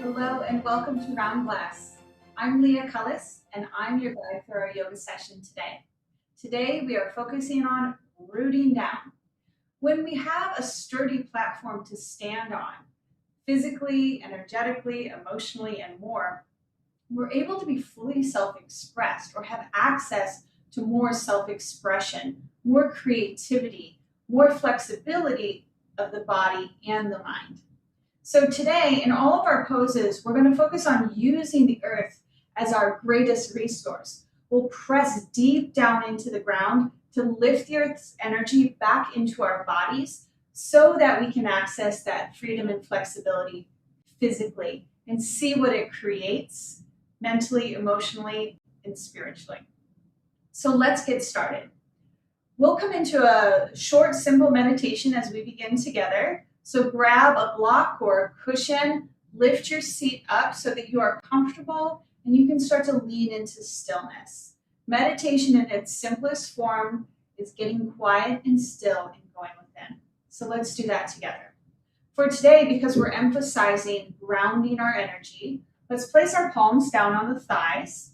Hello and welcome to Round Glass. I'm Leah Cullis and I'm your guide for our yoga session today. Today we are focusing on rooting down. When we have a sturdy platform to stand on, physically, energetically, emotionally, and more, we're able to be fully self-expressed or have access to more self-expression, more creativity, more flexibility of the body and the mind. So today, in all of our poses, we're going to focus on using the earth as our greatest resource. We'll press deep down into the ground to lift the earth's energy back into our bodies so that we can access that freedom and flexibility physically and see what it creates mentally, emotionally, and spiritually. So let's get started. We'll come into a short, simple meditation as we begin together. So grab a block or a cushion, lift your seat up so that you are comfortable and you can start to lean into stillness. Meditation in its simplest form is getting quiet and still and going within. So let's do that together. For today, because we're emphasizing grounding our energy, let's place our palms down on the thighs.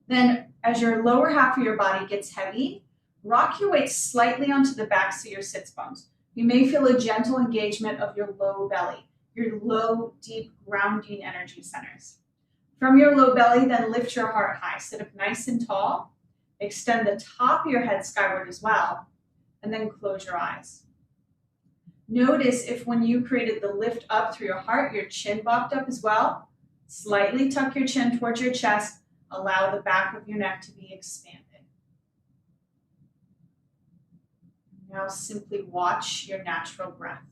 Then as your lower half of your body gets heavy, rock your weight slightly onto the backs of your sits bones. You may feel a gentle engagement of your low belly, your low, deep grounding energy centers. From your low belly, then lift your heart high. Sit up nice and tall. Extend the top of your head skyward as well, and then close your eyes. Notice if when you created the lift up through your heart, your chin bopped up as well. Slightly tuck your chin towards your chest. Allow the back of your neck to be expanded. Now simply watch your natural breath.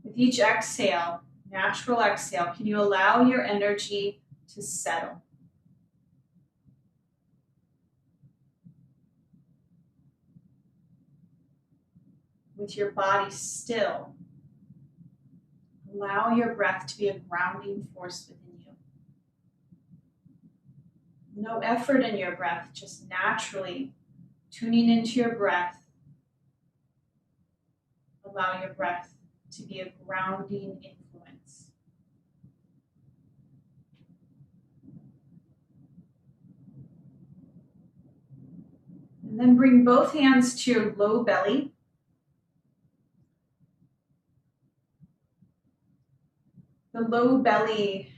With each exhale, natural exhale, can you allow your energy to settle? With your body still, allow your breath to be a grounding force within you. No effort in your breath, just naturally tuning into your breath. Allow your breath to be a grounding influence. And then bring both hands to your low belly. The low belly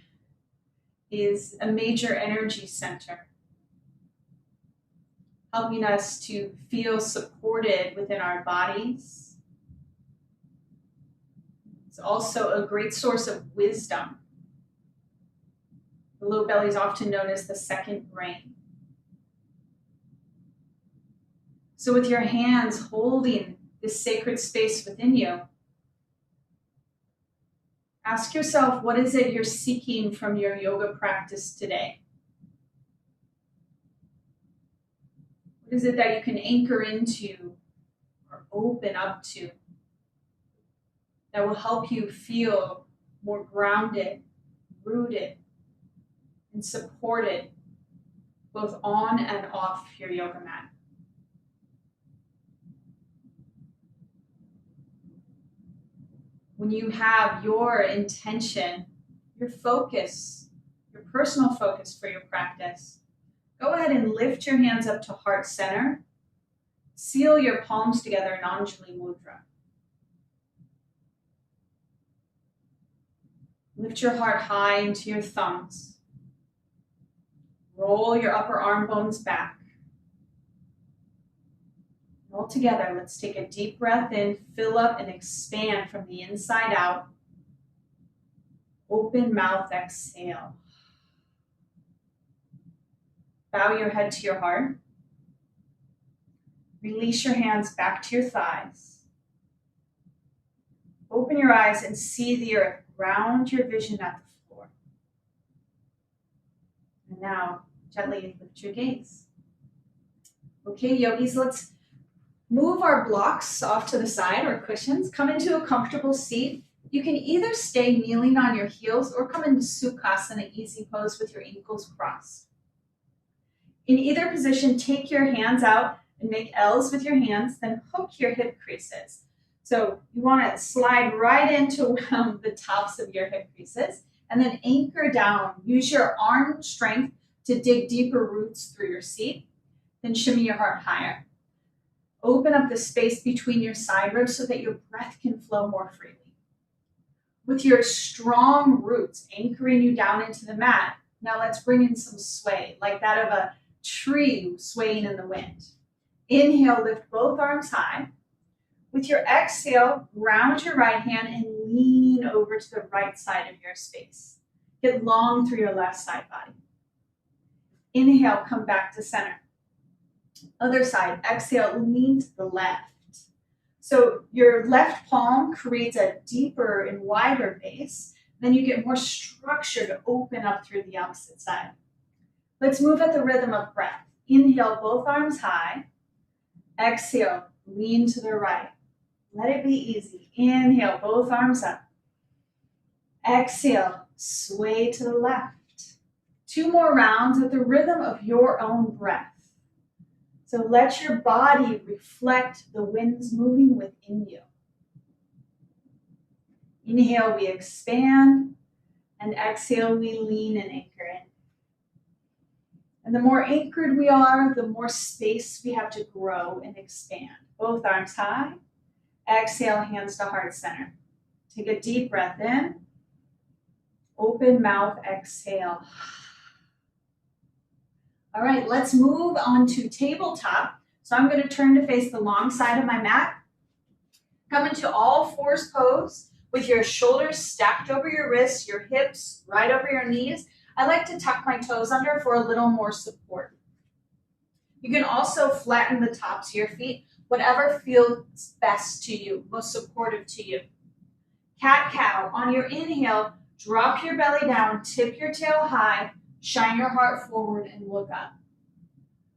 is a major energy center, helping us to feel supported within our bodies. It's also a great source of wisdom. The low belly is often known as the second brain. So with your hands holding this sacred space within you, ask yourself, what is it you're seeking from your yoga practice today? What is it that you can anchor into or open up to that will help you feel more grounded, rooted, and supported both on and off your yoga mat? When you have your intention, your focus, your personal focus for your practice, go ahead and lift your hands up to heart center. Seal your palms together in Anjali Mudra. Lift your heart high into your thumbs. Roll your upper arm bones back. All together, let's take a deep breath in, fill up and expand from the inside out. Open mouth, exhale. Bow your head to your heart. Release your hands back to your thighs. Open your eyes and see the earth. Ground your vision at the floor. And now, gently lift your gaze. Okay, yogis, let's move our blocks off to the side or cushions. Come into a comfortable seat. You can either stay kneeling on your heels or come into Sukhasana, easy pose with your ankles crossed. In either position, take your hands out and make L's with your hands, then hook your hip creases. So you want to slide right into the tops of your hip creases and then anchor down. Use your arm strength to dig deeper roots through your seat. Then shimmy your heart higher. Open up the space between your side ribs so that your breath can flow more freely. With your strong roots anchoring you down into the mat, now let's bring in some sway, like that of a tree swaying in the wind. Inhale, lift both arms high. With your exhale, ground your right hand and lean over to the right side of your space. Get long through your left side body. Inhale, come back to center. Other side, exhale, lean to the left. So your left palm creates a deeper and wider base. Then you get more structure to open up through the opposite side. Let's move at the rhythm of breath. Inhale, both arms high. Exhale, lean to the right. Let it be easy. Inhale, both arms up. Exhale, sway to the left. 2 more rounds at the rhythm of your own breath. So let your body reflect the winds moving within you. Inhale, we expand, and exhale, we lean and anchor in. And the more anchored we are, the more space we have to grow and expand. Both arms high. Exhale, hands to heart center. Take a deep breath in. Open mouth, exhale. All right, let's move on to tabletop. So I'm going to turn to face the long side of my mat. Come into all fours pose with your shoulders stacked over your wrists, your hips right over your knees. I like to tuck my toes under for a little more support. You can also flatten the tops of your feet, whatever feels best to you, most supportive to you. Cat-cow. On your inhale, drop your belly down, tip your tail high, shine your heart forward and look up.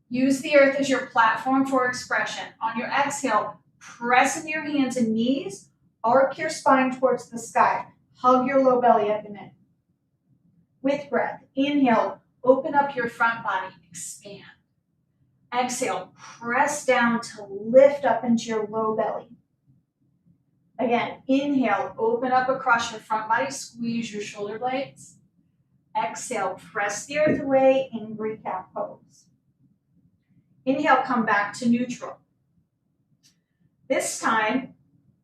Use the earth as your platform for expression. On your exhale, press into your hands and knees, arc your spine towards the sky, hug your low belly up and in. With breath, inhale, open up your front body, expand. Exhale, press down to lift up into your low belly. Again, inhale, open up across your front body, squeeze your shoulder blades. Exhale, press the earth away, angry cat pose. Inhale, come back to neutral. This time,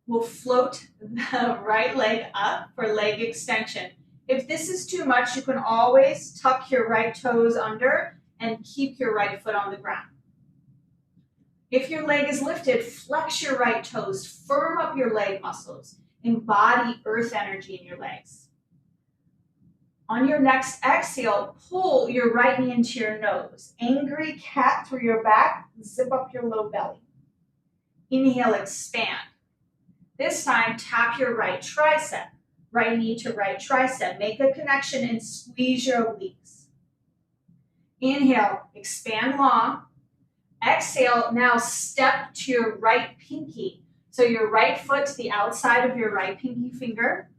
we'll float the right leg up for leg extension. If this is too much, you can always tuck your right toes under and keep your right foot on the ground. If your leg is lifted, flex your right toes, firm up your leg muscles, embody earth energy in your legs. On your next exhale, pull your right knee into your nose. Angry cat through your back, zip up your low belly. Inhale, expand. This time, tap your right tricep. Right knee to right tricep. Make a connection and squeeze your obliques. Inhale, expand long. Exhale, now step to your right pinky. So your right foot to the outside of your right pinky finger.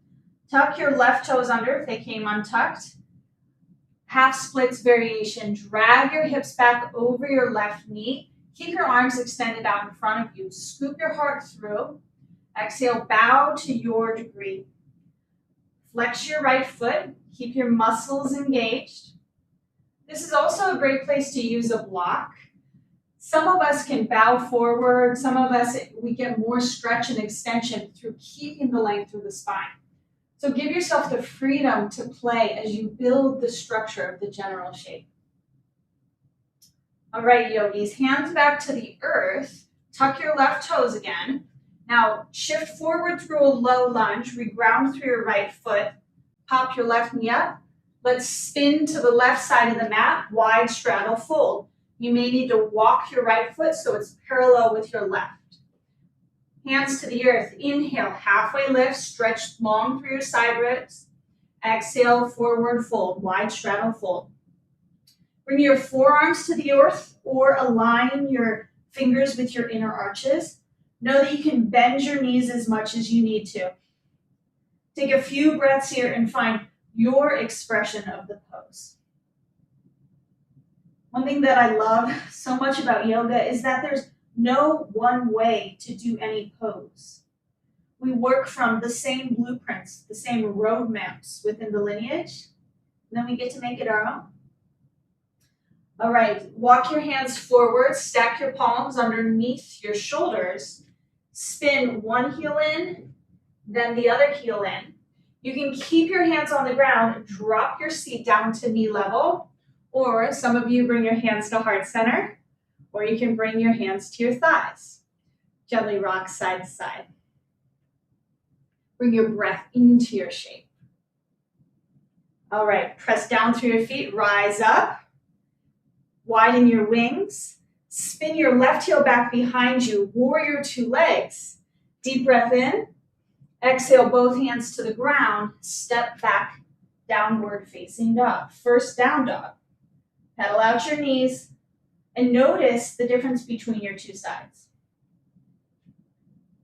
Tuck your left toes under if they came untucked. Half splits variation. Drag your hips back over your left knee. Keep your arms extended out in front of you. Scoop your heart through. Exhale, bow to your degree. Flex your right foot. Keep your muscles engaged. This is also a great place to use a block. Some of us can bow forward. Some of us, we get more stretch and extension through keeping the length through the spine. So give yourself the freedom to play as you build the structure of the general shape. All right, yogis, hands back to the earth. Tuck your left toes again. Now shift forward through a low lunge. Reground through your right foot. Pop your left knee up. Let's spin to the left side of the mat. Wide straddle fold. You may need to walk your right foot so it's parallel with your left. Hands to the earth. Inhale, halfway lift, stretch long through your side ribs. Exhale, forward fold, wide straddle fold. Bring your forearms to the earth or align your fingers with your inner arches. Know that you can bend your knees as much as you need to. Take a few breaths here and find your expression of the pose. One thing that I love so much about yoga is that there's no one way to do any pose. We work from the same blueprints, the same roadmaps within the lineage, and then we get to make it our own. All right, walk your hands forward, stack your palms underneath your shoulders, spin one heel in, then the other heel in. You can keep your hands on the ground, drop your seat down to knee level, or some of you bring your hands to heart center, or you can bring your hands to your thighs. Gently rock side to side. Bring your breath into your shape. All right, press down through your feet, rise up, widen your wings, spin your left heel back behind you, warrior two legs. Deep breath in, exhale both hands to the ground, step back, downward facing dog. First down dog. Pedal out your knees and notice the difference between your two sides.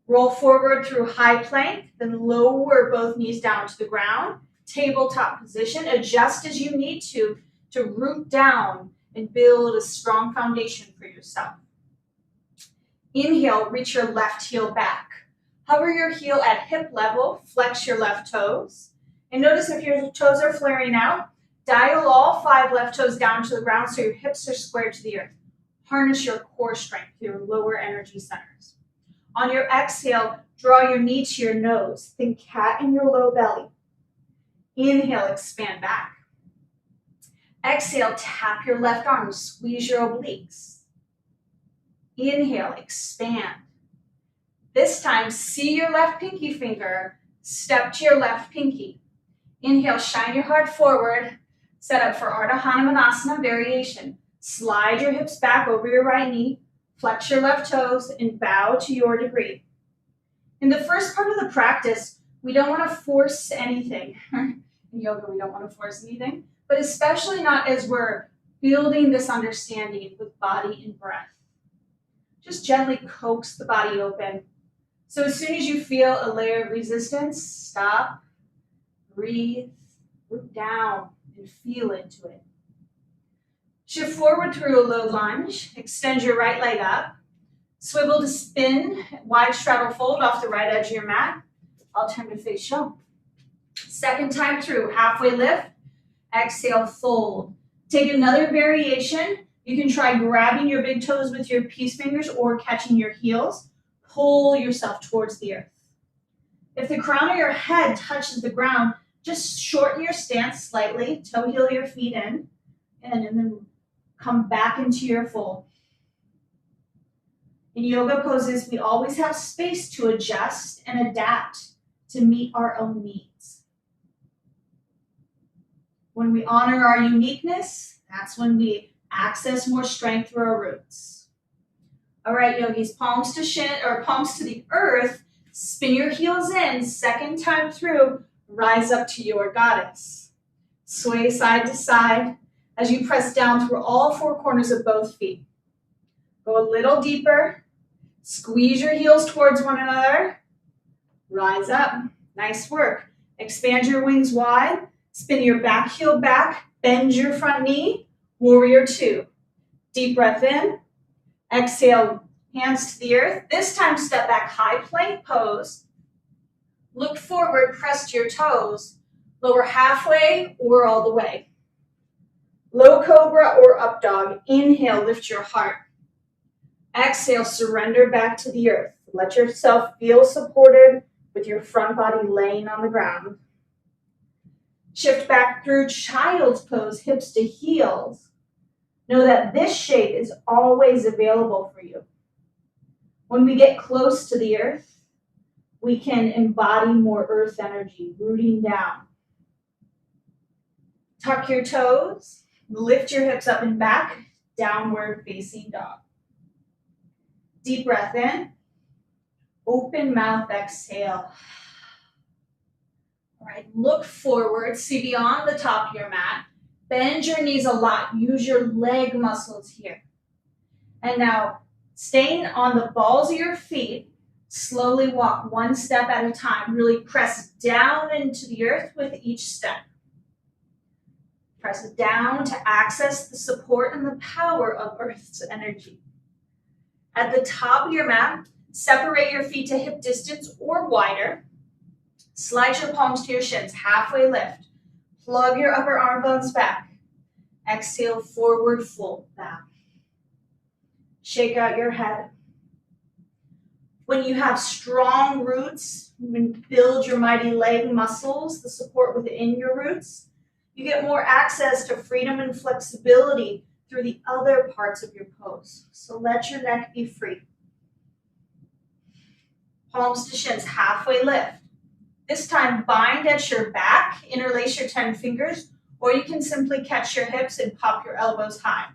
Roll forward through high plank, then lower both knees down to the ground. Tabletop position, adjust as you need to root down and build a strong foundation for yourself. Inhale, reach your left heel back. Hover your heel at hip level, flex your left toes. And notice if your toes are flaring out, dial all 5 left toes down to the ground so your hips are squared to the earth. Harness your core strength, your lower energy centers. On your exhale, draw your knee to your nose. Think cat in your low belly. Inhale, expand back. Exhale, tap your left arm, squeeze your obliques. Inhale, expand. This time, see your left pinky finger, step to your left pinky. Inhale, shine your heart forward, set up for Ardha Hanumanasana variation. Slide your hips back over your right knee, flex your left toes, and bow to your degree. In the first part of the practice, we don't want to force anything. In yoga, we don't want to force anything, but especially not as we're building this understanding with body and breath. Just gently coax the body open. So as soon as you feel a layer of resistance, stop, breathe, root down, and feel into it. Shift forward through a low lunge. Extend your right leg up. Swivel to spin, wide straddle fold off the right edge of your mat. Alternative face show. Second time through, halfway lift. Exhale, fold. Take another variation. You can try grabbing your big toes with your peace fingers or catching your heels. Pull yourself towards the earth. If the crown of your head touches the ground, just shorten your stance slightly, toe heel your feet in, and then come back into your fold. In yoga poses, we always have space to adjust and adapt to meet our own needs. When we honor our uniqueness, that's when we access more strength through our roots. All right, yogis, palms to shin or palms to the earth. Spin your heels in. Second time through, rise up to your goddess. Sway side to side as you press down through all 4 corners of both feet. Go a little deeper. Squeeze your heels towards one another. Rise up. Nice work. Expand your wings wide. Spin your back heel back. Bend your front knee. Warrior 2. Deep breath in. Exhale, hands to the earth. This time, step back, high plank pose. Look forward, press to your toes. Lower halfway or all the way. Low cobra or up dog. Inhale, lift your heart. Exhale, surrender back to the earth. Let yourself feel supported with your front body laying on the ground. Shift back through child's pose, hips to heels. Know that this shape is always available for you. When we get close to the earth, we can embody more earth energy, rooting down. Tuck your toes, lift your hips up and back, downward facing dog. Deep breath in, open mouth, exhale. All right, look forward, see beyond the top of your mat. Bend your knees a lot, use your leg muscles here. And now, staying on the balls of your feet, slowly walk one step at a time. Really press down into the earth with each step. Press down to access the support and the power of Earth's energy. At the top of your mat, separate your feet to hip distance or wider. Slide your palms to your shins, halfway lift. Plug your upper arm bones back. Exhale, forward fold back. Shake out your head. When you have strong roots, build your mighty leg muscles, the support within your roots. You get more access to freedom and flexibility through the other parts of your pose. So let your neck be free. Palms to shins, halfway lift. This time, bind at your back, interlace your 10 fingers, or you can simply catch your hips and pop your elbows high.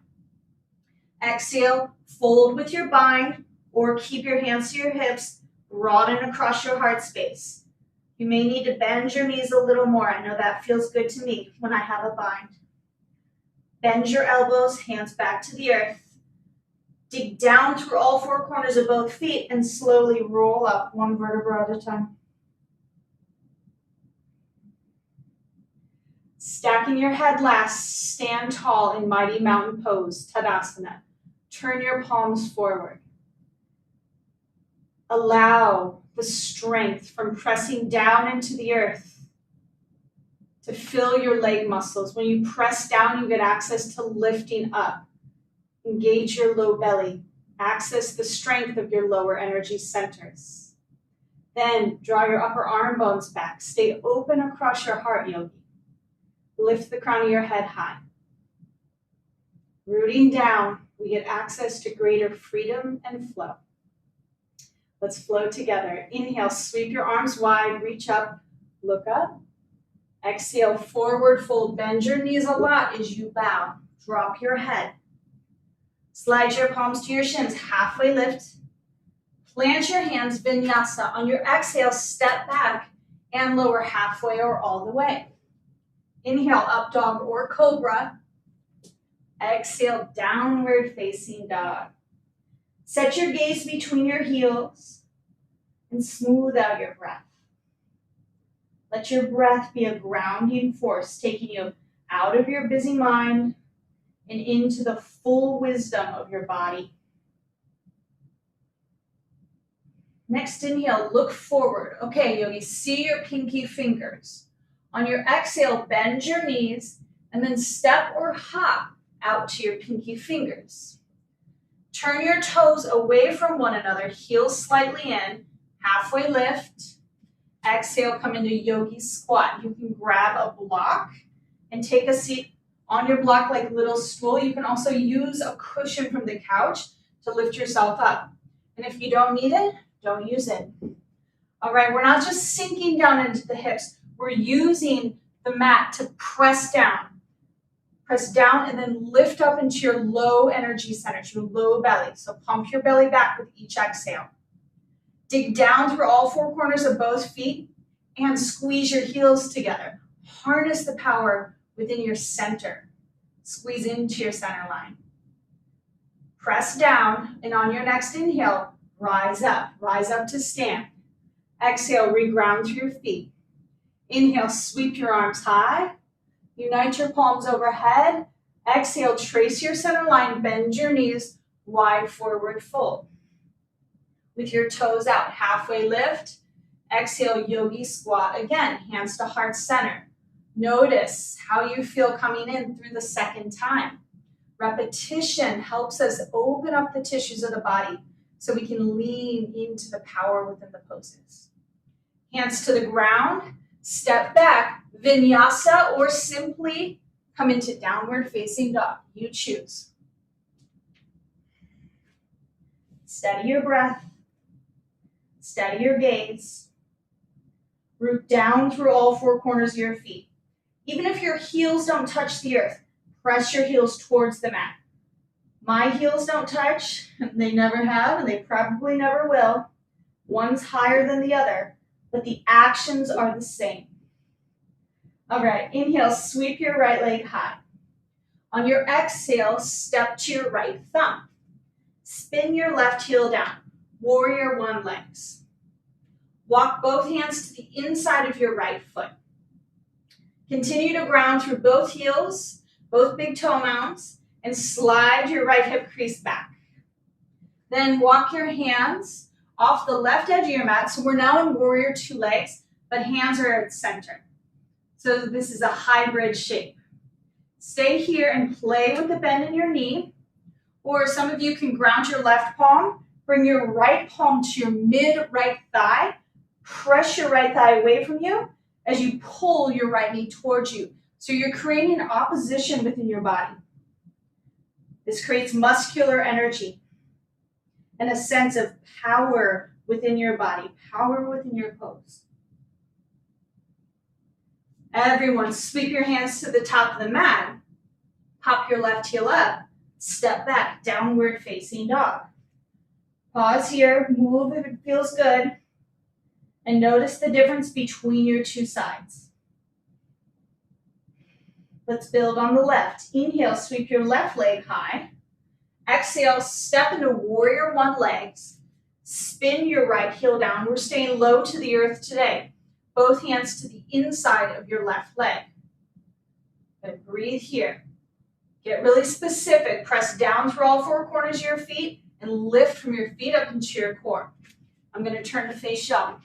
Exhale, fold with your bind, or keep your hands to your hips, broaden across your heart space. You may need to bend your knees a little more. I know that feels good to me when I have a bind. Bend your elbows, hands back to the earth. Dig down through all four corners of both feet and slowly roll up one vertebra at a time. Stacking your head last, stand tall in mighty mountain pose, Tadasana. Turn your palms forward. Allow the strength from pressing down into the earth to fill your leg muscles. When you press down, you get access to lifting up. Engage your low belly. Access the strength of your lower energy centers. Then draw your upper arm bones back. Stay open across your heart, yogi. Lift the crown of your head high. Rooting down, we get access to greater freedom and flow. Let's flow together. Inhale, sweep your arms wide, reach up, look up. Exhale, forward fold. Bend your knees a lot as you bow. Drop your head. Slide your palms to your shins, halfway lift. Plant your hands, Vinyasa. On your exhale, step back and lower halfway or all the way. Inhale, up dog or cobra. Exhale, downward facing dog. Set your gaze between your heels and smooth out your breath. Let your breath be a grounding force, taking you out of your busy mind and into the full wisdom of your body. Next inhale, look forward. Okay, yogi, see your pinky fingers. On your exhale, bend your knees and then step or hop out to your pinky fingers. Turn your toes away from one another, heels slightly in, halfway lift. Exhale, come into yogi squat. You can grab a block and take a seat on your block like a little stool. You can also use a cushion from the couch to lift yourself up. And if you don't need it, don't use it. All right, we're not just sinking down into the hips. We're using the mat to press down. Press down and then lift up into your low energy center, your low belly. So pump your belly back with each exhale. Dig down through all four corners of both feet and squeeze your heels together. Harness the power within your center. Squeeze into your center line. Press down, and on your next inhale, rise up to stand. Exhale, reground through your feet. Inhale, sweep your arms high. Unite your palms overhead. Exhale, trace your center line, bend your knees, wide forward fold. With your toes out, halfway lift. Exhale, yogi squat again, hands to heart center. Notice how you feel coming in through the second time. Repetition helps us open up the tissues of the body so we can lean into the power within the poses. Hands to the ground, step back, vinyasa, or simply come into downward facing dog. You choose. Steady your breath. Steady your gaze. Root down through all four corners of your feet. Even if your heels don't touch the earth, press your heels towards the mat. My heels don't touch, they never have, and they probably never will. One's higher than the other, but the actions are the same. All right, inhale, sweep your right leg high. On your exhale, step to your right thumb. Spin your left heel down, warrior one legs. Walk both hands to the inside of your right foot. Continue to ground through both heels both big toe mounds, and slide your right hip crease back. Then walk your hands off the left edge of your mat. So we're now in warrior two legs, but hands are at center. So this is a hybrid shape. Stay here and play with the bend in your knee, or some of you can ground your left palm, bring your right palm to your mid-right thigh, press your right thigh away from you as you pull your right knee towards you. So you're creating an opposition within your body. This creates muscular energy and a sense of power within your body, power within your pose. Everyone, sweep your hands to the top of the mat. Pop your left heel up. Step back, downward facing dog. Pause here, move if it feels good, and notice the difference between your two sides. Let's build on the left. Inhale, sweep your left leg high. Exhale, step into warrior one legs. Spin your right heel down. We're staying low to the earth today. Both hands to the inside of your left leg. Good. Breathe here. Get really specific. Press down through all four corners of your feet and lift from your feet up into your core. I'm going to turn to face y'all.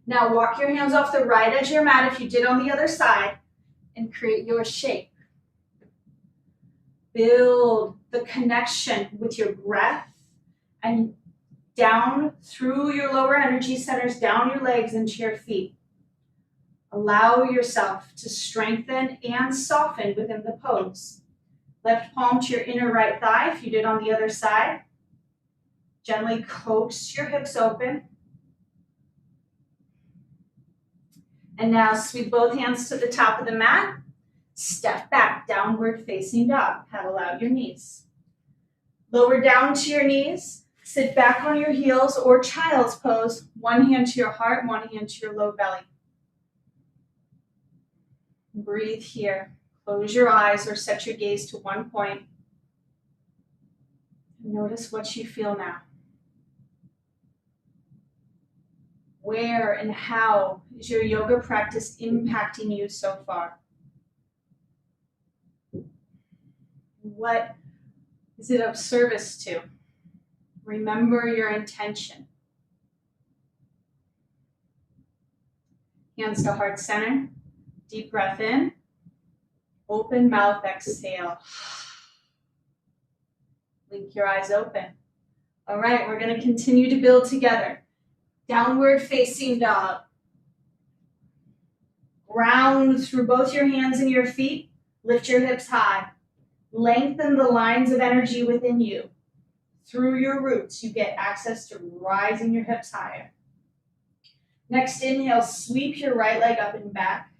Now walk your hands off the right edge of your mat if you did on the other side and create your shape. Build the connection with your breath and down through your lower energy centers, down your legs into your feet. Allow yourself to strengthen and soften within the pose. Left palm to your inner right thigh if you did on the other side. Gently coax your hips open. And now sweep both hands to the top of the mat. Step back, downward facing dog. Paddle out your knees. Lower down to your knees. Sit back on your heels or child's pose. One hand to your heart, one hand to your low belly. Breathe here. Close your eyes or set your gaze to one point. Notice what you feel now. Where and how is your yoga practice impacting you so far? What is it of service to? Remember your intention. Hands to heart center. Deep breath in. Open mouth, exhale. Blink your eyes open. All right, we're going to continue to build together. Downward facing dog. Ground through both your hands and your feet. Lift your hips high. Lengthen the lines of energy within you. Through your roots, you get access to rising your hips higher. Next inhale, sweep your right leg up and back.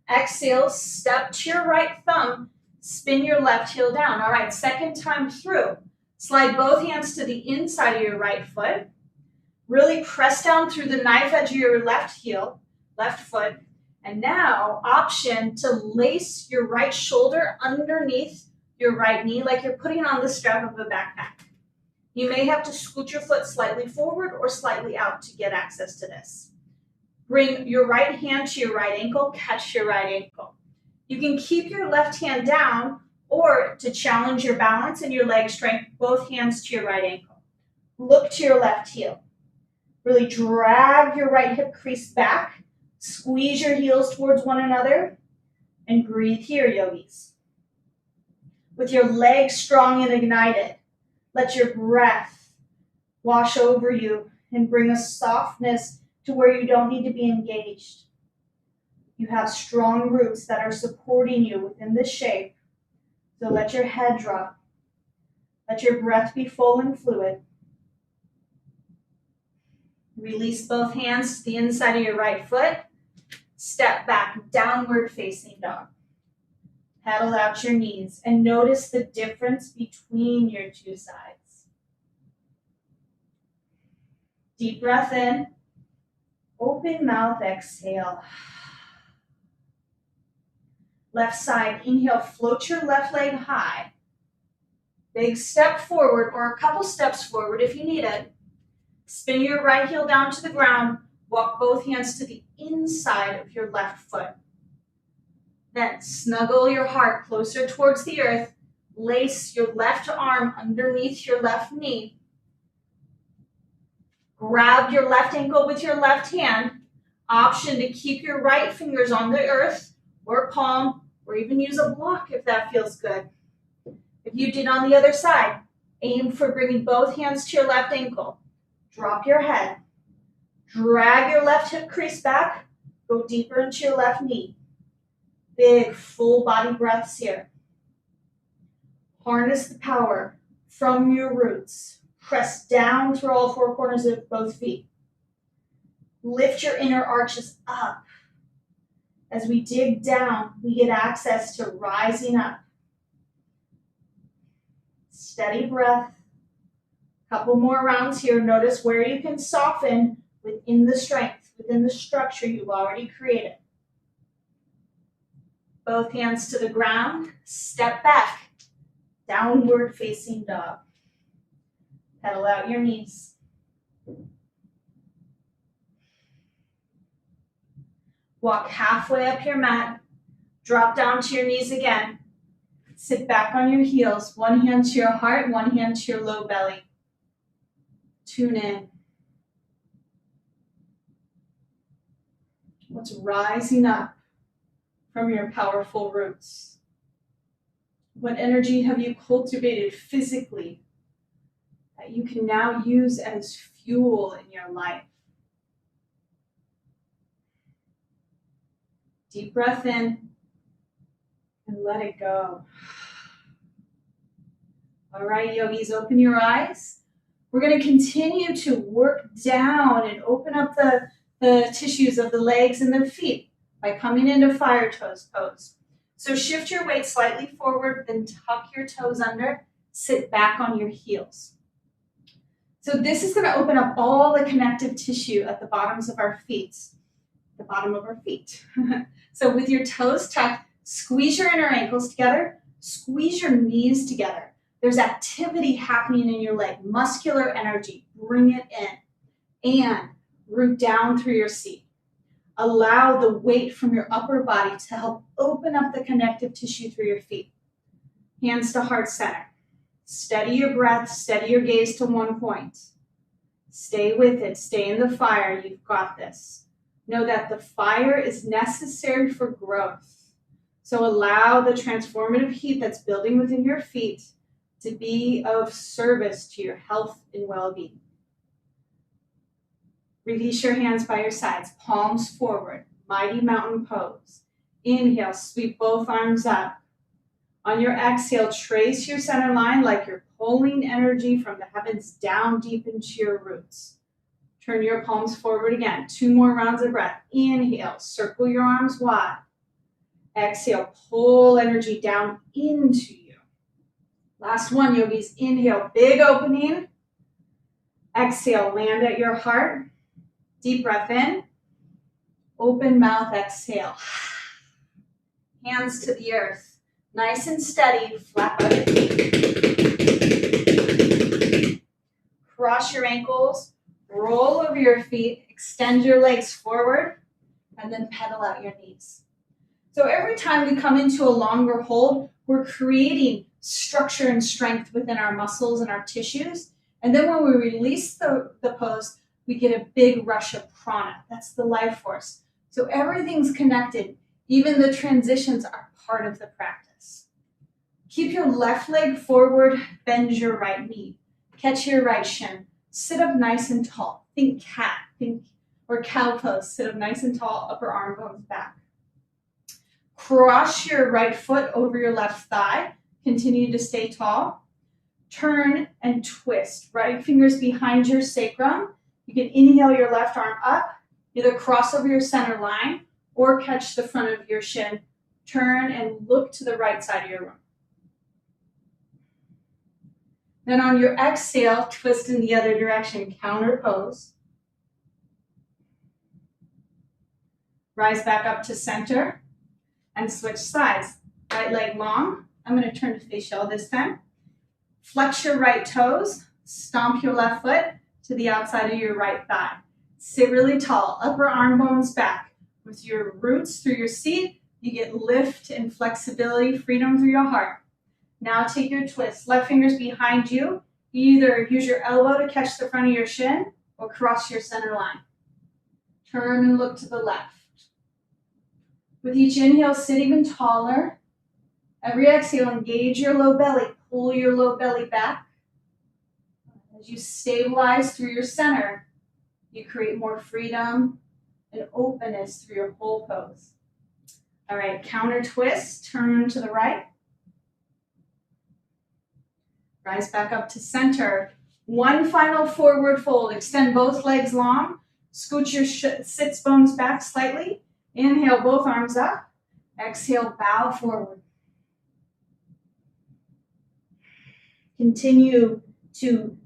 Exhale, step to your right thumb, spin your left heel down. All right, second time through. Slide both hands to the inside of your right foot. Really press down through the knife edge of your left heel, left foot. And now, option to lace your right shoulder underneath your right knee like you're putting on the strap of a backpack. You may have to scoot your foot slightly forward or slightly out to get access to this. Bring your right hand to your right ankle, catch your right ankle. You can keep your left hand down, or to challenge your balance and your leg strength, both hands to your right ankle. Look to your left heel. Really drag your right hip crease back, squeeze your heels towards one another, and breathe here, yogis. With your legs strong and ignited, let your breath wash over you and bring a softness to where you don't need to be engaged. You have strong roots that are supporting you within this shape. So let your head drop. Let your breath be full and fluid. Release both hands to the inside of your right foot. Step back, downward facing dog. Paddle out your knees and notice the difference between your two sides. Deep breath in. Open mouth, exhale. Left side, inhale, float your left leg high. Big step forward or a couple steps forward if you need it. Spin your right heel down to the ground. Walk both hands to the inside of your left foot. Then snuggle your heart closer towards the earth. Lace your left arm underneath your left knee. Grab your left ankle with your left hand. Option to keep your right fingers on the earth or palm, or even use a block if that feels good. If you did on the other side, aim for bringing both hands to your left ankle. Drop your head. Drag your left hip crease back. Go deeper into your left knee. Big full body breaths here. Harness the power from your roots. Press down through all four corners of both feet. Lift your inner arches up. As we dig down, we get access to rising up. Steady breath. Couple more rounds here. Notice where you can soften within the strength, within the structure you've already created. Both hands to the ground. Step back. Downward facing dog. Pedal out your knees. Walk halfway up your mat. Drop down to your knees again. Sit back on your heels. One hand to your heart, one hand to your low belly. Tune in. What's rising up from your powerful roots? What energy have you cultivated physically that you can now use as fuel in your life? Deep breath in and let it go. All right, yogis, open your eyes. We're going to continue to work down and open up the tissues of the legs and the feet by coming into fire toes pose. So shift your weight slightly forward, then tuck your toes under, sit back on your heels. So this is going to open up all the connective tissue at the bottoms of our feet, the bottom of our feet. So with your toes tucked, squeeze your inner ankles together, squeeze your knees together. There's activity happening in your leg, muscular energy, bring it in, and root down through your seat. Allow the weight from your upper body to help open up the connective tissue through your feet. Hands to heart center. Steady your breath, steady your gaze to one point. Stay with it, stay in the fire, you've got this. Know that the fire is necessary for growth. So allow the transformative heat that's building within your feet to be of service to your health and well-being. Release your hands by your sides, palms forward, mighty mountain pose. Inhale, sweep both arms up. On your exhale, trace your center line like you're pulling energy from the heavens down deep into your roots. Turn your palms forward again. 2 more rounds of breath. Inhale, circle your arms wide. Exhale, pull energy down into you. Last one, yogis. Inhale, big opening. Exhale, land at your heart. Deep breath in. Open mouth, exhale. Hands to the earth. Nice and steady, flap out your feet. Cross your ankles, roll over your feet, extend your legs forward, and then pedal out your knees. So every time we come into a longer hold, we're creating structure and strength within our muscles and our tissues. And then when we release the pose, we get a big rush of prana. That's the life force. So everything's connected. Even the transitions are part of the practice. Keep your left leg forward, bend your right knee. Catch your right shin. Sit up nice and tall. Think cat, or cow pose. Sit up nice and tall, upper arm bones back. Cross your right foot over your left thigh. Continue to stay tall. Turn and twist. Right fingers behind your sacrum. You can inhale your left arm up, either cross over your center line or catch the front of your shin. Turn and look to the right side of your room. Then on your exhale, twist in the other direction, counter pose. Rise back up to center and switch sides. Right leg long. I'm going to turn to face y'all this time. Flex your right toes, stomp your left foot to the outside of your right thigh. Sit really tall, upper arm bones back. With your roots through your seat, You get lift and flexibility, freedom through your heart. Now take your twist. Left finger's behind you. You either use your elbow to catch the front of your shin or cross your center line. Turn and look to the left. With each inhale, sit even taller. Every exhale, engage your low belly. Pull your low belly back. As you stabilize through your center, you create more freedom and openness through your whole pose. All right, counter twist, turn to the right. Rise back up to center. One final forward fold. Extend both legs long. Scoot your sits bones back slightly. Inhale, both arms up. Exhale, bow forward. Continue to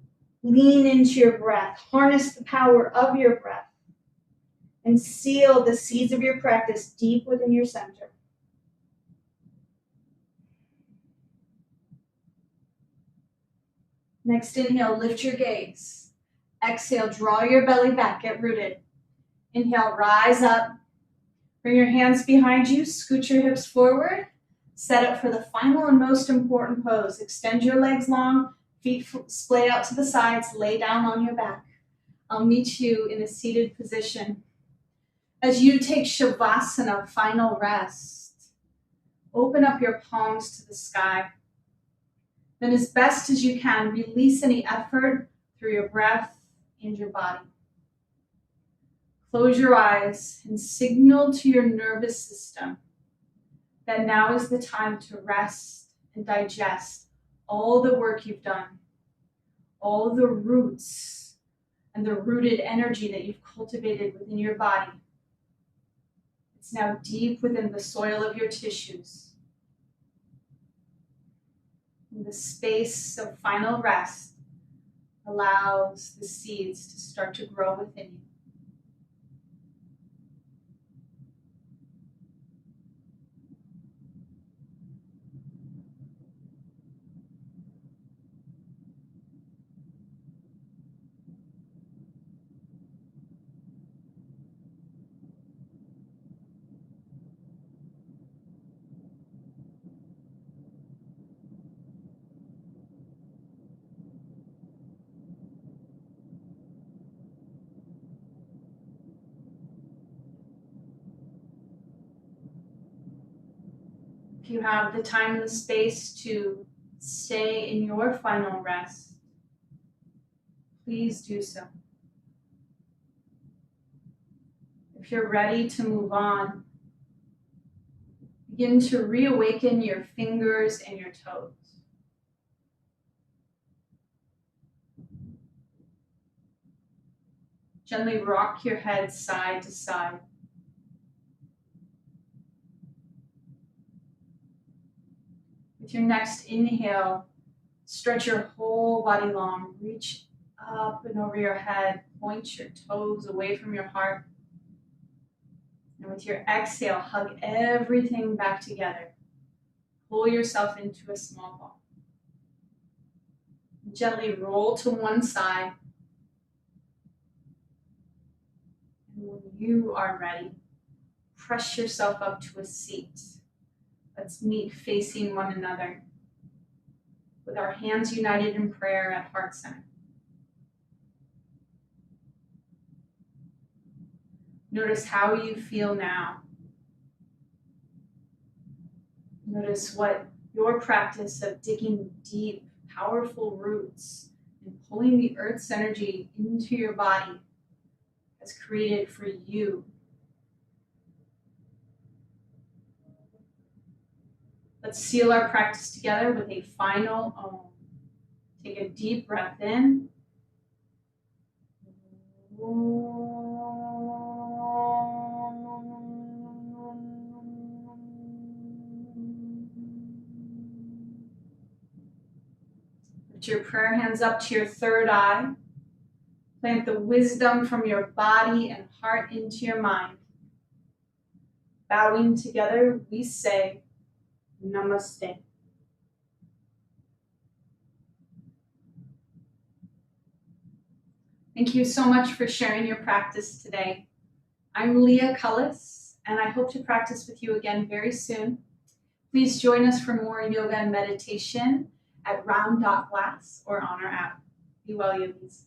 lean into your breath. Harness the power of your breath. And seal the seeds of your practice deep within your center. Next inhale, lift your gaze. Exhale, draw your belly back, get rooted. Inhale, rise up. Bring your hands behind you, scoot your hips forward. Set up for the final and most important pose. Extend your legs long, feet splayed out to the sides, lay down on your back. I'll meet you in a seated position. As you take Shavasana, final rest, open up your palms to the sky. Then as best as you can, release any effort through your breath and your body. Close your eyes and signal to your nervous system that now is the time to rest and digest all the work you've done, all the roots and the rooted energy that you've cultivated within your body. It's now deep within the soil of your tissues. And the space of final rest allows the seeds to start to grow within you. If you have the time and the space to stay in your final rest, please do so. If you're ready to move on, begin to reawaken your fingers and your toes. Gently rock your head side to side. With your next inhale, stretch your whole body long. Reach up and over your head. Point your toes away from your heart. And with your exhale, hug everything back together. Pull yourself into a small ball. Gently roll to one side. And when you are ready, press yourself up to a seat. Let's meet facing one another with our hands united in prayer at heart center. Notice how you feel now. Notice what your practice of digging deep, powerful roots and pulling the earth's energy into your body has created for you. Let's seal our practice together with a final Om. Take a deep breath in. Put your prayer hands up to your third eye. Plant the wisdom from your body and heart into your mind. Bowing together, we say, Namaste. Thank you so much for sharing your practice today. I'm Leah Cullis, and I hope to practice with you again very soon. Please join us for more yoga and meditation at round.glass or on our app. Be well, yogis.